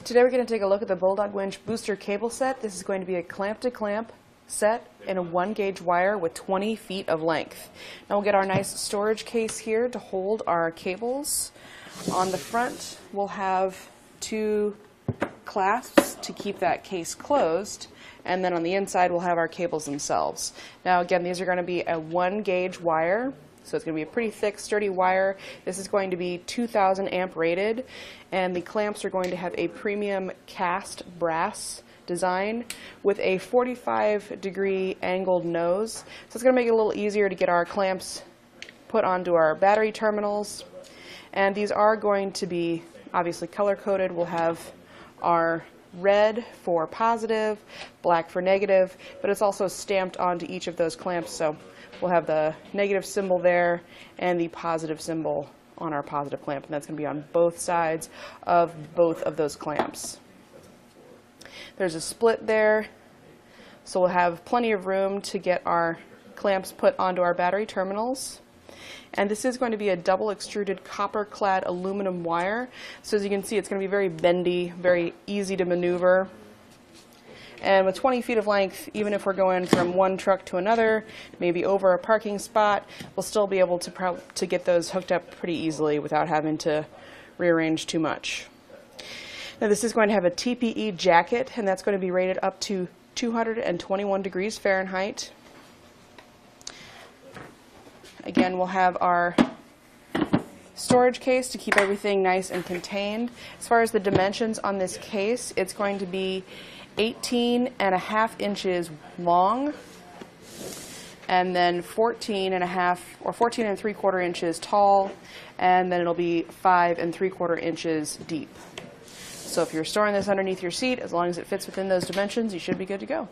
Today we're going to take a look at the Bulldog Winch booster cable set. This is going to be a clamp-to-clamp set in a 1-gauge wire with 20 feet of length. Now we'll get our nice storage case here to hold our cables. On the front we'll have 2 clasps to keep that case closed, and then on the inside we'll have our cables themselves. Now again, these are going to be a 1-gauge wire. So it's going to be a pretty thick, sturdy wire. This is going to be 2,000 amp rated, and the clamps are going to have a premium cast brass design with a 45-degree angled nose. So it's going to make it a little easier to get our clamps put onto our battery terminals. And these are going to be obviously color-coded. We'll have our red for positive, black for negative, but it's also stamped onto each of those clamps. So we'll have the negative symbol there and the positive symbol on our positive clamp, and that's going to be on both sides of both of those clamps. There's a split there, so we'll have plenty of room to get our clamps put onto our battery terminals. And this is going to be a double extruded copper clad aluminum wire. So as you can see, it's going to be very bendy, very easy to maneuver. And with 20 feet of length, even if we're going from one truck to another, maybe over a parking spot, we'll still be able to get those hooked up pretty easily without having to rearrange too much. Now this is going to have a TPE jacket, and that's going to be rated up to 221 degrees Fahrenheit. Again, we'll have our storage case to keep everything nice and contained. As far as the dimensions on this case, it's going to be 18.5 inches long, and then 14.5 or 14 3/4 inches tall, and then it'll be 5 3/4 inches deep. So if you're storing this underneath your seat, as long as it fits within those dimensions, you should be good to go.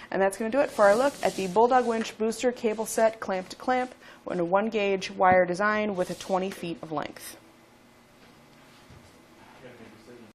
And that's going to do it for our look at the Bulldog Winch booster cable set clamp to clamp in a 1-gauge wire design with a 20 feet of length.